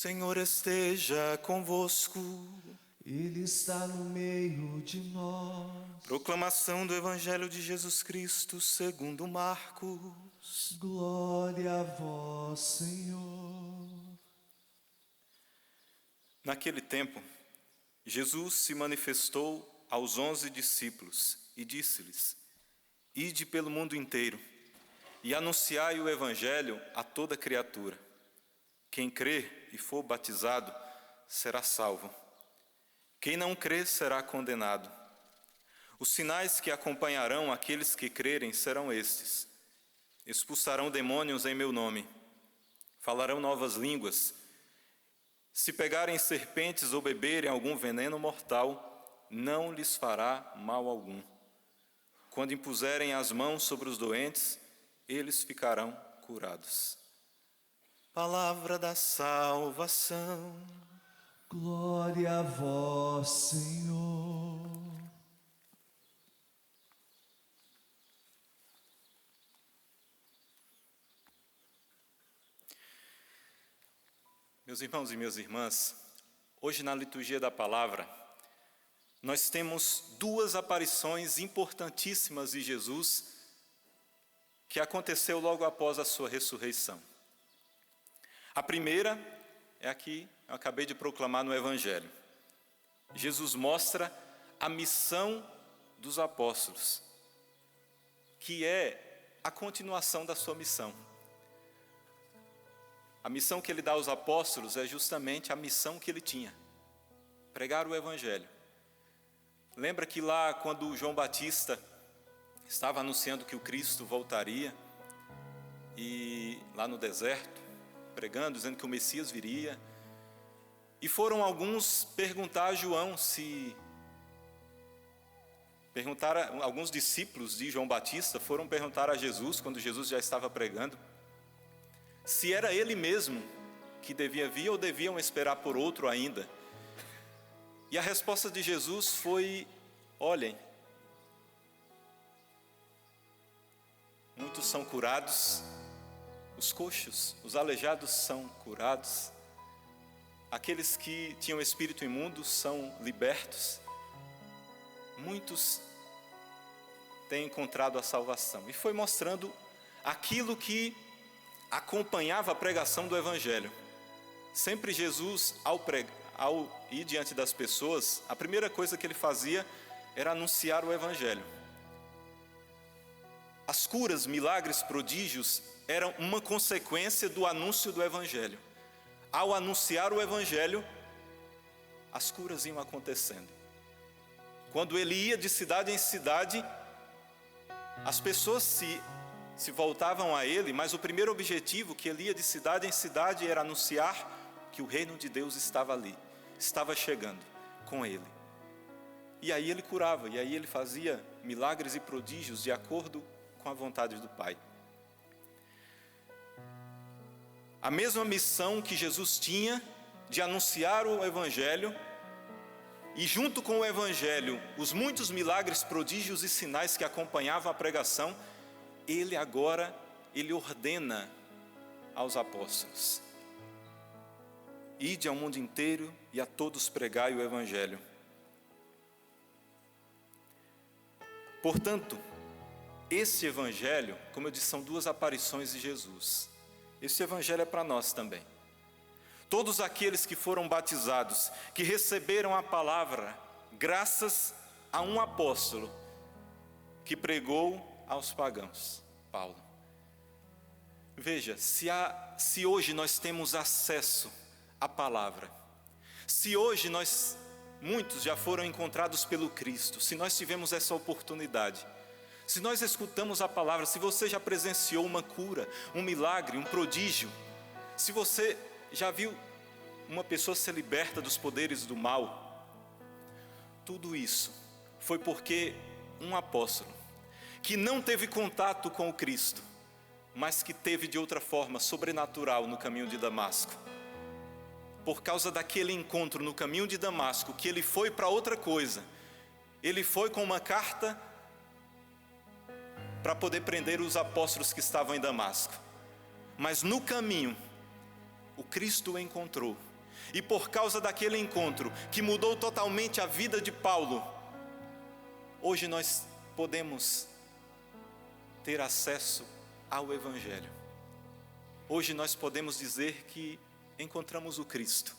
Senhor esteja convosco. Ele está no meio de nós. Proclamação do Evangelho de Jesus Cristo segundo Marcos. Glória a vós, Senhor. Naquele tempo, Jesus se manifestou aos 11 discípulos e disse-lhes: Ide pelo mundo inteiro e anunciai o Evangelho a toda criatura. Quem crer e for batizado será salvo. Quem não crer será condenado. Os sinais que acompanharão aqueles que crerem serão estes: expulsarão demônios em meu nome, falarão novas línguas, se pegarem serpentes ou beberem algum veneno mortal, não lhes fará mal algum. Quando impuserem as mãos sobre os doentes, eles ficarão curados. Palavra da salvação. Glória a vós, Senhor. Meus irmãos e minhas irmãs, hoje na liturgia da palavra, nós temos duas aparições importantíssimas de Jesus que aconteceu logo após a sua ressurreição. A primeira é a que eu acabei de proclamar no Evangelho. Jesus mostra a missão dos apóstolos, que é a continuação da sua missão. A missão que ele dá aos apóstolos é justamente a missão que ele tinha: pregar o Evangelho. Lembra que lá quando João Batista estava anunciando que o Cristo voltaria, e lá no deserto, pregando, dizendo que o Messias viria, e foram alguns perguntar a João alguns discípulos de João Batista foram perguntar a Jesus, quando Jesus já estava pregando, se era ele mesmo que devia vir ou deviam esperar por outro ainda. E a resposta de Jesus foi: olhem, muitos são curados, os coxos, os aleijados são curados, aqueles que tinham espírito imundo são libertos, muitos têm encontrado a salvação. E foi mostrando aquilo que acompanhava a pregação do Evangelho. Sempre Jesus, ao ir diante das pessoas, a primeira coisa que ele fazia era anunciar o Evangelho. As curas, milagres, prodígios eram uma consequência do anúncio do Evangelho. Ao anunciar o Evangelho, as curas iam acontecendo. Quando ele ia de cidade em cidade, as pessoas se voltavam a ele, mas o primeiro objetivo, que ele ia de cidade em cidade, era anunciar que o reino de Deus estava ali, estava chegando com ele. E aí ele curava, e aí ele fazia milagres e prodígios de acordo com a vontade do Pai. A mesma missão que Jesus tinha de anunciar o Evangelho, e junto com o Evangelho, os muitos milagres, prodígios e sinais que acompanhavam a pregação, ele ordena aos apóstolos: ide ao mundo inteiro e a todos pregai o Evangelho. Portanto, esse Evangelho, como eu disse, são duas aparições de Jesus. Esse Evangelho é para nós também. Todos aqueles que foram batizados, que receberam a palavra, graças a um apóstolo que pregou aos pagãos, Paulo. Veja, se hoje nós temos acesso à palavra, se hoje muitos já foram encontrados pelo Cristo, se nós tivemos essa oportunidade, se nós escutamos a palavra, se você já presenciou uma cura, um milagre, um prodígio, se você já viu uma pessoa ser liberta dos poderes do mal, tudo isso foi porque um apóstolo, que não teve contato com o Cristo, mas que teve de outra forma sobrenatural no caminho de Damasco, por causa daquele encontro no caminho de Damasco, que ele foi para outra coisa, ele foi com uma carta para poder prender os apóstolos que estavam em Damasco, mas no caminho o Cristo o encontrou E por causa daquele encontro, que mudou totalmente a vida de Paulo, hoje nós podemos ter acesso ao Evangelho. Hoje nós podemos dizer que encontramos o Cristo.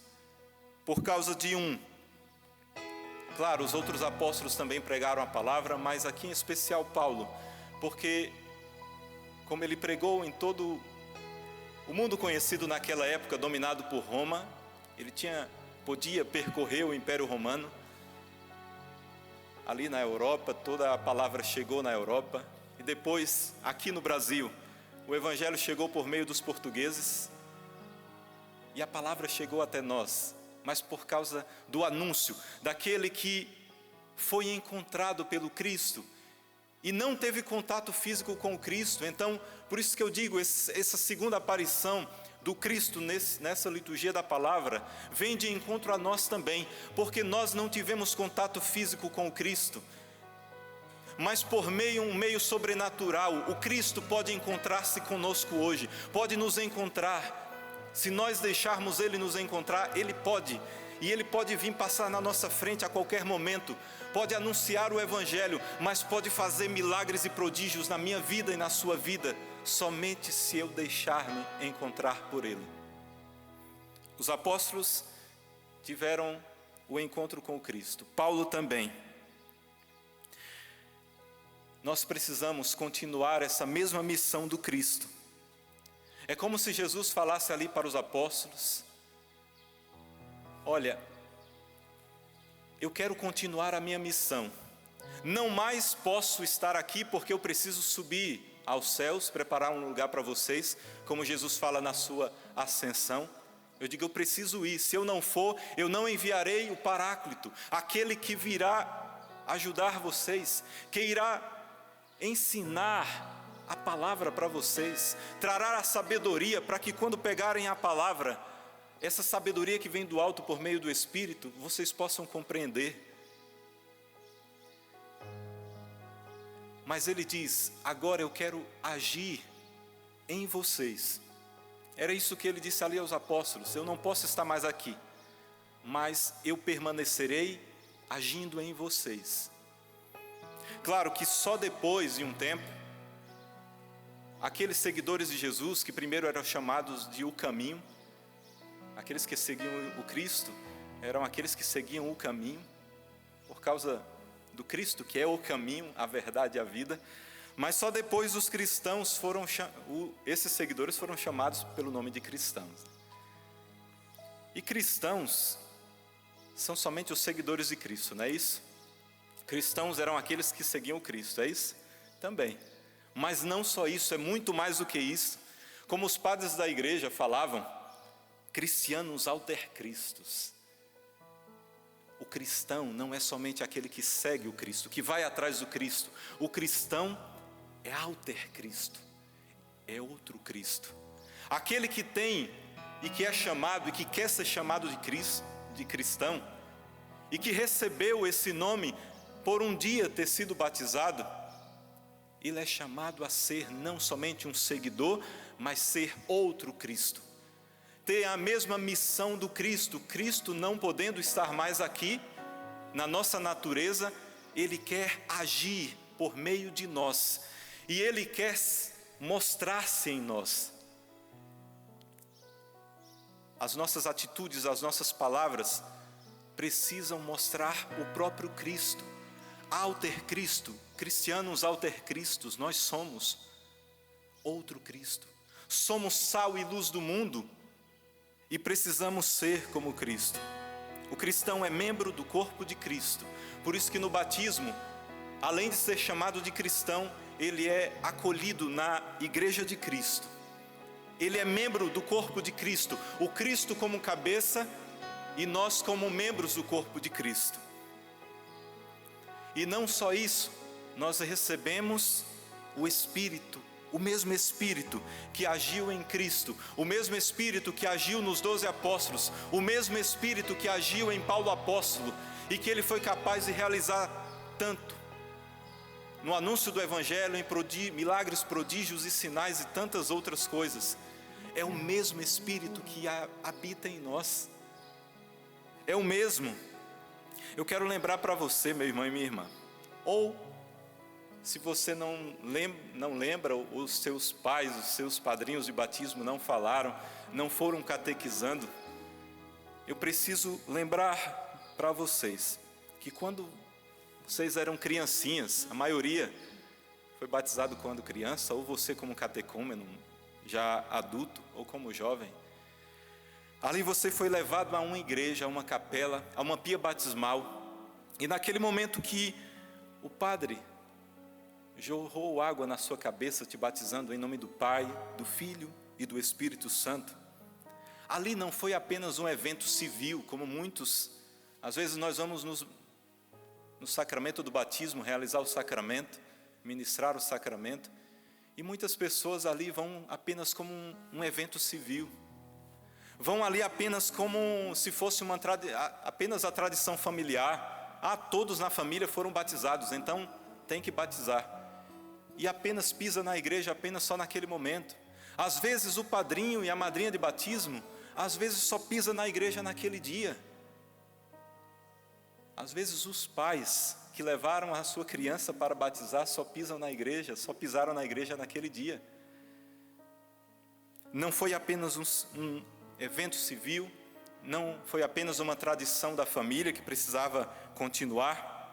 Por causa de claro, os outros apóstolos também pregaram a palavra, mas aqui em especial Paulo, porque como ele pregou em todo o mundo conhecido naquela época, dominado por Roma, ele podia percorrer o Império Romano. Ali na Europa, toda a palavra chegou na Europa. E depois, aqui no Brasil, o Evangelho chegou por meio dos portugueses. E a palavra chegou até nós, mas por causa do anúncio daquele que foi encontrado pelo Cristo e não teve contato físico com o Cristo. Então, por isso que eu digo, essa segunda aparição do Cristo nessa liturgia da palavra vem de encontro a nós também, porque nós não tivemos contato físico com o Cristo, mas por um meio sobrenatural, o Cristo pode encontrar-se conosco hoje, pode nos encontrar. Se nós deixarmos Ele nos encontrar, Ele pode, e Ele pode vir passar na nossa frente a qualquer momento, pode anunciar o Evangelho, mas pode fazer milagres e prodígios na minha vida e na sua vida, somente se eu deixar-me encontrar por Ele. Os apóstolos tiveram o encontro com o Cristo, Paulo também. Nós precisamos continuar essa mesma missão do Cristo. É como se Jesus falasse ali para os apóstolos: olha, eu quero continuar a minha missão, não mais posso estar aqui porque eu preciso subir aos céus, preparar um lugar para vocês, como Jesus fala na sua ascensão. Eu digo, eu preciso ir, se eu não for, eu não enviarei o Paráclito, aquele que virá ajudar vocês, que irá ensinar a palavra para vocês, trará a sabedoria para que quando pegarem a palavra, essa sabedoria que vem do alto por meio do Espírito, vocês possam compreender. Mas ele diz, agora eu quero agir em vocês. Era isso que ele disse ali aos apóstolos, eu não posso estar mais aqui, mas eu permanecerei agindo em vocês. Claro que só depois de um tempo, aqueles seguidores de Jesus, que primeiro eram chamados de o caminho, aqueles que seguiam o Cristo, eram aqueles que seguiam o caminho, por causa do Cristo, que é o caminho, a verdade e a vida. Mas só depois os cristãos esses seguidores foram chamados pelo nome de cristãos. E cristãos são somente os seguidores de Cristo, não é isso? Cristãos eram aqueles que seguiam o Cristo, é isso? Também. Mas não só isso, é muito mais do que isso. Como os padres da igreja falavam, cristianos alter Christus. O cristão não é somente aquele que segue o Cristo, que vai atrás do Cristo. O cristão é alter Cristo, é outro Cristo. Aquele que tem e que é chamado e que quer ser chamado de Cristo, de cristão, e que recebeu esse nome por um dia ter sido batizado, ele é chamado a ser não somente um seguidor, mas ser outro Cristo. Ter a mesma missão do Cristo. Cristo não podendo estar mais aqui, na nossa natureza, Ele quer agir por meio de nós. E Ele quer mostrar-se em nós. As nossas atitudes, as nossas palavras precisam mostrar o próprio Cristo. Alter Cristo, cristianos alter Cristos, nós somos outro Cristo. Somos sal e luz do mundo e precisamos ser como Cristo. O cristão é membro do corpo de Cristo. Por isso que no batismo, além de ser chamado de cristão, ele é acolhido na igreja de Cristo. Ele é membro do corpo de Cristo, o Cristo como cabeça e nós como membros do corpo de Cristo. E não só isso, nós recebemos o Espírito, o mesmo Espírito que agiu em Cristo, o mesmo Espírito que agiu nos 12 apóstolos, o mesmo Espírito que agiu em Paulo apóstolo e que ele foi capaz de realizar tanto no anúncio do Evangelho, em milagres, prodígios e sinais e tantas outras coisas. É o mesmo Espírito que habita em nós. é o mesmo. Eu quero lembrar para você, meu irmão e minha irmã, ou se você não lembra, os seus pais, os seus padrinhos de batismo não falaram, não foram catequizando, eu preciso lembrar para vocês que quando vocês eram criancinhas, a maioria foi batizado quando criança, ou você como catecúmeno, já adulto, ou como jovem. Ali você foi levado a uma igreja, a uma capela, a uma pia batismal, e naquele momento que o padre jorrou água na sua cabeça, te batizando em nome do Pai, do Filho e do Espírito Santo, ali não foi apenas um evento civil, como muitos, às vezes nós vamos no sacramento do batismo, realizar o sacramento, ministrar o sacramento, e muitas pessoas ali vão apenas como um evento civil, vão ali apenas como se fosse apenas a tradição familiar. Todos na família foram batizados, então tem que batizar, e apenas pisa na igreja apenas só naquele momento. Às vezes o padrinho e a madrinha de batismo, às vezes só pisa na igreja naquele dia. Às vezes os pais que levaram a sua criança para batizar só pisam na igreja, só pisaram na igreja naquele dia. Não foi apenas um evento civil, não foi apenas uma tradição da família que precisava continuar,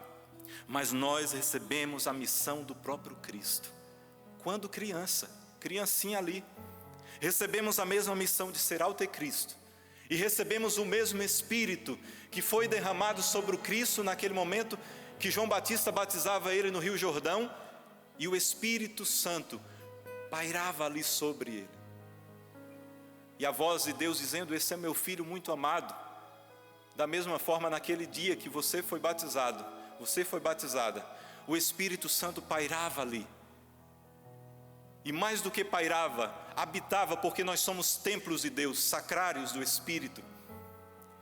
mas nós recebemos a missão do próprio Cristo. Quando criancinha ali, recebemos a mesma missão de ser anticristo, e recebemos o mesmo Espírito que foi derramado sobre o Cristo naquele momento que João Batista batizava ele no Rio Jordão, e o Espírito Santo pairava ali sobre ele. E a voz de Deus dizendo: esse é meu filho muito amado. Da mesma forma, naquele dia que você foi batizado, você foi batizada, o Espírito Santo pairava ali. E mais do que pairava, habitava, porque nós somos templos de Deus, sacrários do Espírito.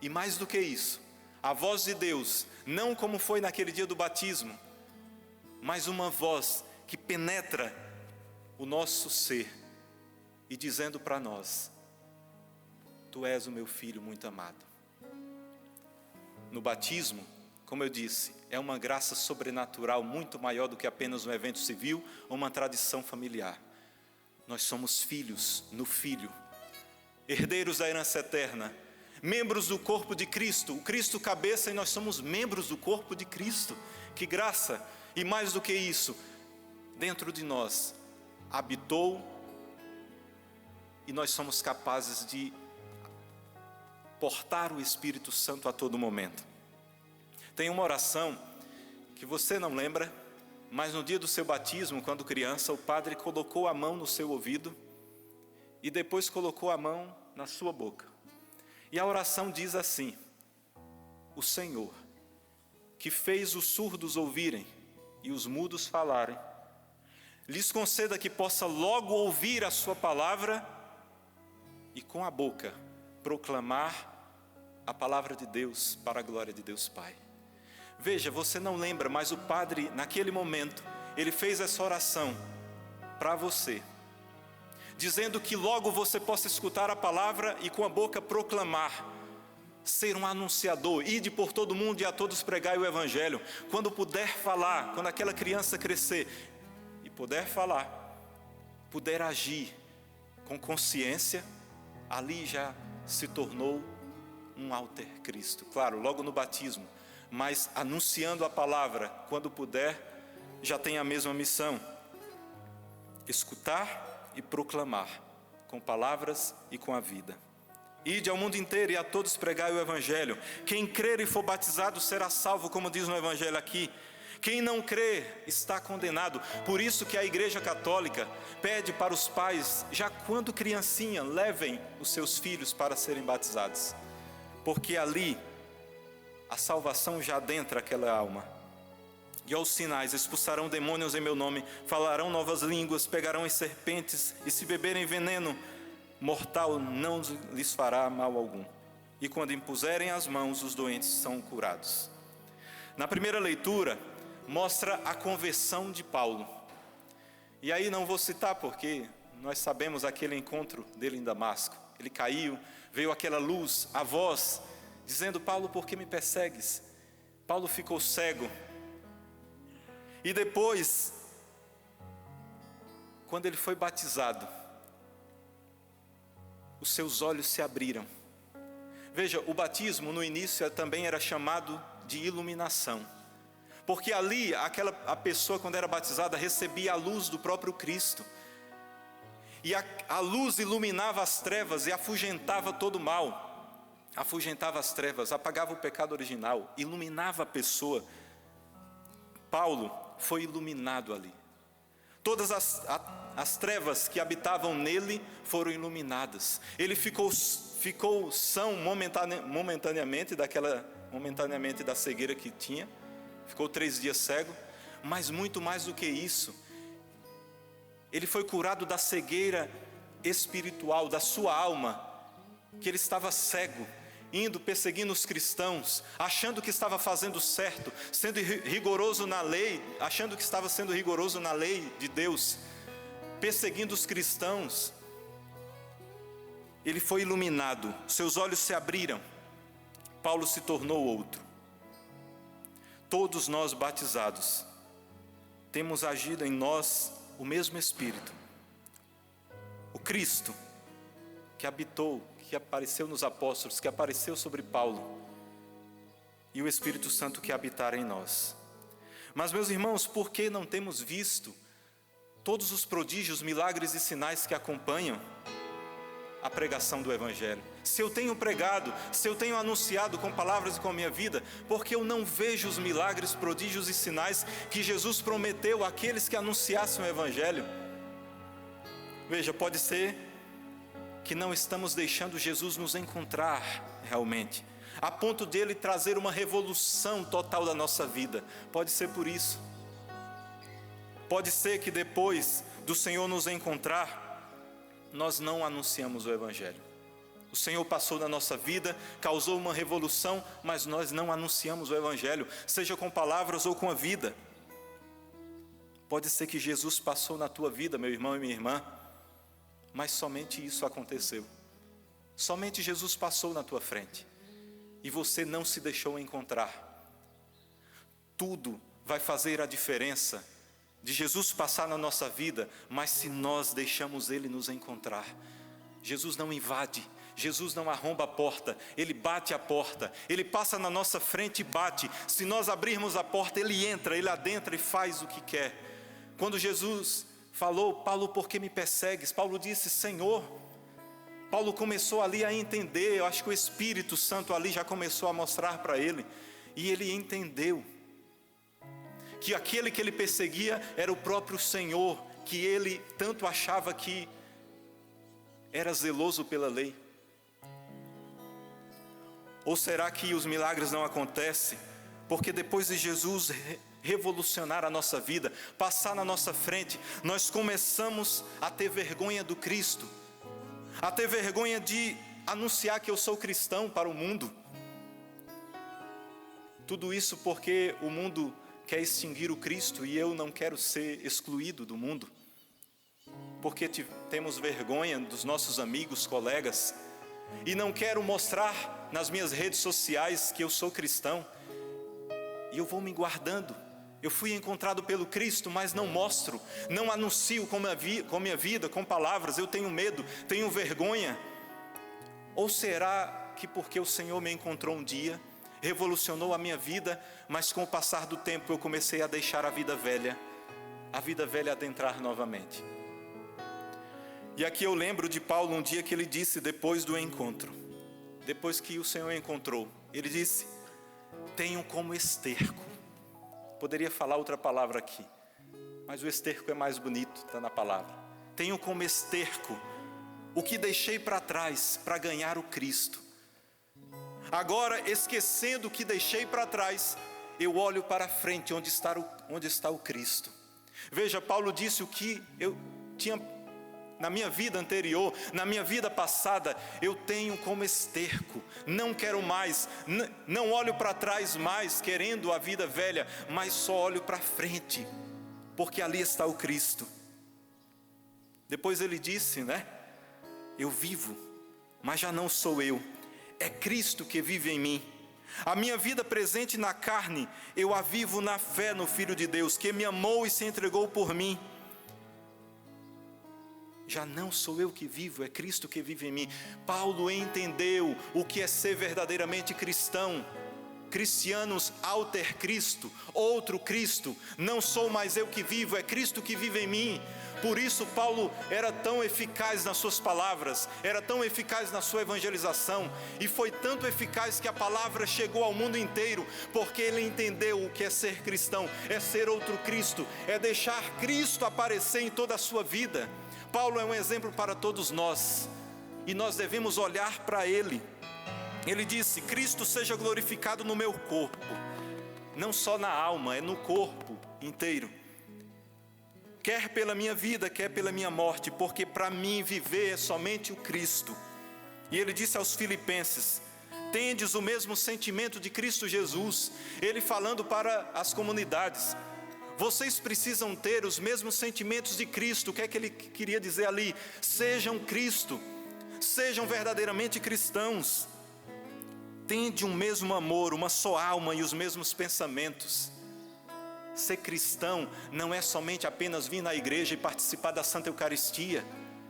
E mais do que isso, a voz de Deus, não como foi naquele dia do batismo, mas uma voz que penetra o nosso ser e dizendo para nós: tu és o meu filho muito amado. No batismo, como eu disse, é uma graça sobrenatural muito maior do que apenas um evento civil ou uma tradição familiar. Nós somos filhos no Filho, herdeiros da herança eterna, membros do corpo de Cristo, o Cristo cabeça, e nós somos membros do corpo de Cristo. Que graça! E mais do que isso, dentro de nós habitou, e nós somos capazes de portar o Espírito Santo a todo momento. Tem uma oração que você não lembra, mas no dia do seu batismo, quando criança, o padre colocou a mão no seu ouvido e depois colocou a mão na sua boca. E a oração diz assim: o Senhor, que fez os surdos ouvirem e os mudos falarem, lhes conceda que possa logo ouvir a sua palavra e com a boca proclamar a palavra de Deus para a glória de Deus Pai. Veja, você não lembra, mas o padre, naquele momento, ele fez essa oração para você, dizendo que logo você possa escutar a palavra e com a boca proclamar, ser um anunciador, ide por todo mundo e a todos pregai o Evangelho. Quando puder falar, quando aquela criança crescer e puder falar, puder agir com consciência, ali já se tornou um anticristo. Claro, logo no batismo, mas anunciando a palavra, quando puder, já tem a mesma missão: escutar e proclamar, com palavras e com a vida. Ide ao mundo inteiro e a todos pregai o Evangelho. Quem crer e for batizado será salvo, como diz no Evangelho aqui. Quem não crer está condenado. Por isso que a Igreja Católica pede para os pais, já quando criancinha, levem os seus filhos para serem batizados, porque ali a salvação já adentra aquela alma. E aos sinais: expulsarão demônios em meu nome, falarão novas línguas, pegarão em serpentes, e se beberem veneno mortal não lhes fará mal algum. E quando impuserem as mãos, os doentes são curados. Na primeira leitura, mostra a conversão de Paulo. E aí não vou citar, porque nós sabemos aquele encontro dele em Damasco. Ele caiu, veio aquela luz, a voz dizendo: Paulo, por que me persegues? Paulo ficou cego. E depois, quando ele foi batizado, os seus olhos se abriram. Veja, o batismo no início também era chamado de iluminação, porque ali a pessoa, quando era batizada, recebia a luz do próprio Cristo, e a luz iluminava as trevas e afugentava todo o mal, afugentava as trevas, apagava o pecado original, iluminava a pessoa. Paulo foi iluminado ali. Todas as trevas que habitavam nele foram iluminadas. Ele ficou são momentaneamente da cegueira que tinha. Ficou 3 dias cego. Mas muito mais do que isso, ele foi curado da cegueira espiritual, da sua alma, que ele estava cego, perseguindo os cristãos, achando que estava fazendo certo, sendo rigoroso na lei, achando que estava sendo rigoroso na lei de Deus, perseguindo os cristãos. Ele foi iluminado, seus olhos se abriram, Paulo se tornou outro. Todos nós batizados, temos agido em nós o mesmo Espírito, o Cristo que habitou, que apareceu nos apóstolos, que apareceu sobre Paulo, e o Espírito Santo que habitar em nós. Mas, meus irmãos, por que não temos visto todos os prodígios, milagres e sinais que acompanham a pregação do Evangelho? Se eu tenho pregado, se eu tenho anunciado com palavras e com a minha vida, porque eu não vejo os milagres, prodígios e sinais que Jesus prometeu àqueles que anunciassem o Evangelho? Veja, pode ser que não estamos deixando Jesus nos encontrar realmente, a ponto dele trazer uma revolução total da nossa vida. Pode ser por isso. Pode ser que depois do Senhor nos encontrar, nós não anunciamos o Evangelho. O Senhor passou na nossa vida, causou uma revolução, mas nós não anunciamos o Evangelho, seja com palavras ou com a vida. Pode ser que Jesus passou na tua vida, meu irmão e minha irmã, mas somente isso aconteceu. Somente Jesus passou na tua frente e você não se deixou encontrar. Tudo vai fazer a diferença de Jesus passar na nossa vida, mas se nós deixamos Ele nos encontrar. Jesus não invade, Jesus não arromba a porta, Ele bate a porta, Ele passa na nossa frente e bate. Se nós abrirmos a porta, Ele entra, Ele adentra e faz o que quer. Quando Jesus falou: Paulo, por que me persegues? Paulo disse: Senhor. Paulo começou ali a entender, eu acho que o Espírito Santo ali já começou a mostrar para ele, e ele entendeu que aquele que ele perseguia era o próprio Senhor, que ele tanto achava que era zeloso pela lei. Ou será que os milagres não acontecem porque depois de Jesus revolucionar a nossa vida, passar na nossa frente, nós começamos a ter vergonha do Cristo, a ter vergonha de anunciar que eu sou cristão para o mundo? Tudo isso porque o mundo quer extinguir o Cristo e eu não quero ser excluído do mundo, porque temos vergonha dos nossos amigos, colegas, e não quero mostrar nas minhas redes sociais que eu sou cristão, e eu vou me guardando. Eu fui encontrado pelo Cristo, mas não mostro, não anuncio com minha vida, com palavras. Eu tenho medo, tenho vergonha. Ou será que porque o Senhor me encontrou um dia, revolucionou a minha vida, mas com o passar do tempo eu comecei a deixar a vida velha adentrar novamente? E aqui eu lembro de Paulo, um dia que ele disse depois do encontro, depois que o Senhor encontrou, ele disse: tenho como esterco. Poderia falar outra palavra aqui, mas o esterco é mais bonito, está na palavra. Tenho como esterco o que deixei para trás para ganhar o Cristo. Agora, esquecendo o que deixei para trás, eu olho para a frente, onde está o Cristo. Veja, Paulo disse: o que eu tinha na minha vida anterior, na minha vida passada, eu tenho como esterco. Não quero mais, não olho para trás mais, querendo a vida velha, mas só olho para frente, porque ali está o Cristo. Depois ele disse, eu vivo, mas já não sou eu, é Cristo que vive em mim. A minha vida presente na carne, eu a vivo na fé no Filho de Deus, que me amou e se entregou por mim. Já não sou eu que vivo, é Cristo que vive em mim. Paulo entendeu o que é ser verdadeiramente cristão. Cristianos alter Cristo, outro Cristo. Não sou mais eu que vivo, é Cristo que vive em mim. Por isso Paulo era tão eficaz nas suas palavras, era tão eficaz na sua evangelização, e foi tanto eficaz que a palavra chegou ao mundo inteiro, porque ele entendeu o que é ser cristão, é ser outro Cristo, é deixar Cristo aparecer em toda a sua vida. Paulo é um exemplo para todos nós, e nós devemos olhar para ele. Ele disse: Cristo seja glorificado no meu corpo, não só na alma, é no corpo inteiro. Quer pela minha vida, quer pela minha morte, porque para mim viver é somente o Cristo. E ele disse aos Filipenses: tendes o mesmo sentimento de Cristo Jesus. Ele falando para as comunidades: vocês precisam ter os mesmos sentimentos de Cristo. O que é que ele queria dizer ali? Sejam Cristo, sejam verdadeiramente cristãos. Tende um mesmo amor, uma só alma e os mesmos pensamentos. Ser cristão não é somente apenas vir na igreja e participar da Santa Eucaristia.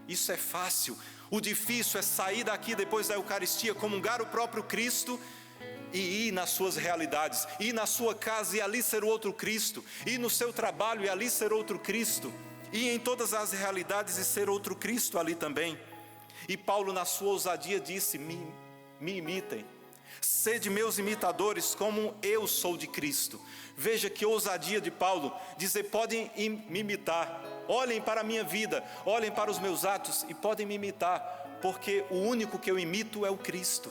Isso é fácil. O difícil é sair daqui depois da Eucaristia, comungar o próprio Cristo e ir nas suas realidades, ir na sua casa e ali ser o outro Cristo, ir no seu trabalho e ali ser outro Cristo, ir em todas as realidades e ser outro Cristo ali também. E Paulo, na sua ousadia, disse: me imitem, sede meus imitadores como eu sou de Cristo. Veja que ousadia de Paulo, dizer: podem me imitar, olhem para a minha vida, olhem para os meus atos e podem me imitar, porque o único que eu imito é o Cristo.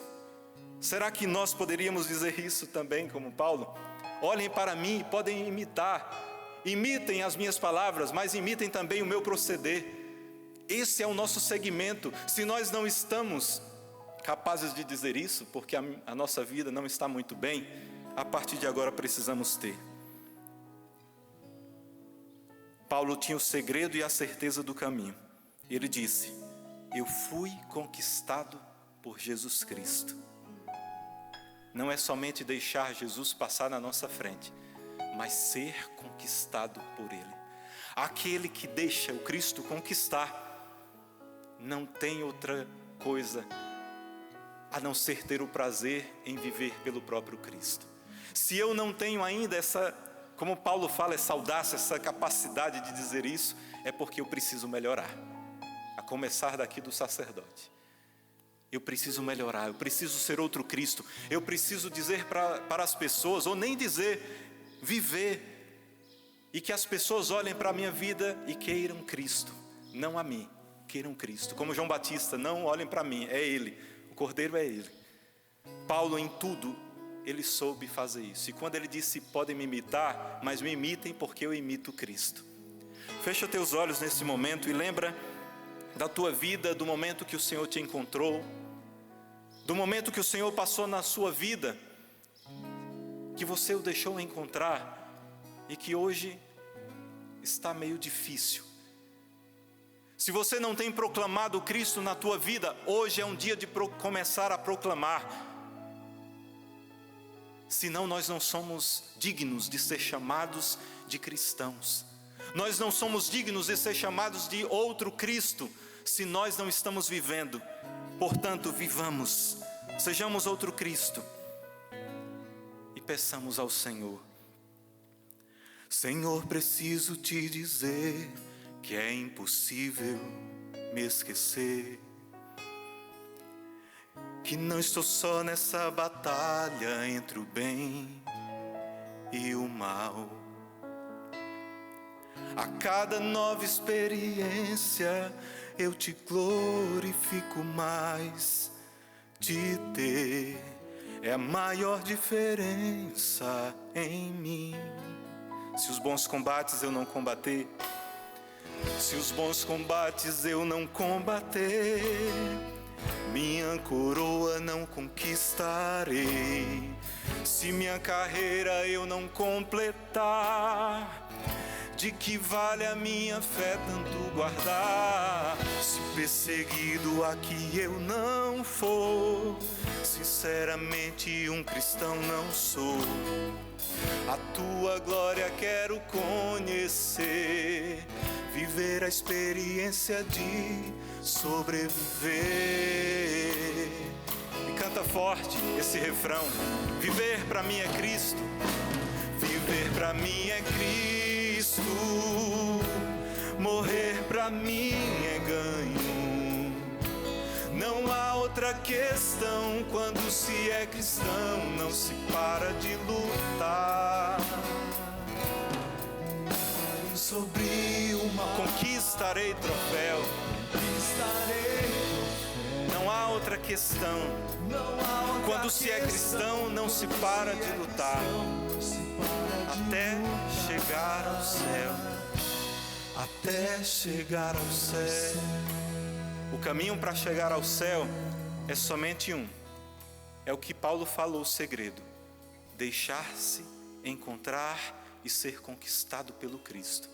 Será que nós poderíamos dizer isso também como Paulo? Olhem para mim e podem imitar, imitem as minhas palavras, mas imitem também o meu proceder. Esse é o nosso segmento. Se nós não estamos capazes de dizer isso, porque a nossa vida não está muito bem, a partir de agora precisamos ter. Paulo tinha o segredo e a certeza do caminho. Ele disse: eu fui conquistado por Jesus Cristo. Não é somente deixar Jesus passar na nossa frente, mas ser conquistado por Ele. Aquele que deixa o Cristo conquistar, não tem outra coisa a não ser ter o prazer em viver pelo próprio Cristo. Se eu não tenho ainda essa, como Paulo fala, essa audácia, essa capacidade de dizer isso, é porque eu preciso melhorar. A começar daqui do sacerdote. Eu preciso melhorar, eu preciso ser outro Cristo. Eu preciso dizer para as pessoas, ou nem dizer, viver. E que as pessoas olhem para a minha vida e queiram Cristo, não a mim, queiram Cristo. Como João Batista: não olhem para mim, é Ele. O Cordeiro é Ele. Paulo, em tudo, ele soube fazer isso. E quando ele disse: podem me imitar, mas me imitem porque eu imito Cristo. Fecha teus olhos nesse momento e lembra da tua vida, do momento que o Senhor te encontrou, do momento que o Senhor passou na sua vida, que você o deixou encontrar e que hoje está meio difícil. Se você não tem proclamado Cristo na tua vida, hoje é um dia de começar a proclamar. Senão nós não somos dignos de ser chamados de cristãos. Nós não somos dignos de ser chamados de outro Cristo, se nós não estamos vivendo. Portanto, vivamos, sejamos outro Cristo. E peçamos ao Senhor: Senhor, preciso te dizer que é impossível me esquecer, que não estou só nessa batalha entre o bem e o mal. A cada nova experiência eu te glorifico mais. Te ter é a maior diferença em mim. Se os bons combates eu não combater, se os bons combates eu não combater, minha coroa não conquistarei. Se minha carreira eu não completar, De que vale a minha fé tanto guardar? Se perseguido aqui eu não for, sinceramente um cristão não sou. A tua glória quero conhecer, viver a experiência de sobreviver. E canta forte esse refrão: viver pra mim é Cristo, viver pra mim é Cristo, morrer pra mim é ganho. Não há outra questão, quando se é cristão, não se para de lutar. Sobre uma conquistarei troféu, não há outra questão, quando se é cristão, não se para de lutar, até chegar ao céu, até chegar ao céu. O caminho para chegar ao céu é somente um. É o que Paulo falou, o segredo: deixar-se encontrar e ser conquistado pelo Cristo.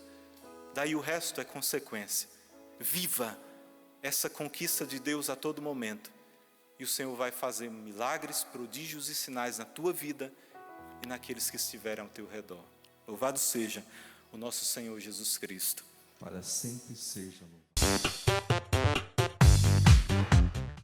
Daí o resto é consequência. Viva essa conquista de Deus a todo momento, e o Senhor vai fazer milagres, prodígios e sinais na tua vida e naqueles que estiverem ao teu redor. Louvado seja o nosso Senhor Jesus Cristo. Para sempre seja louvado.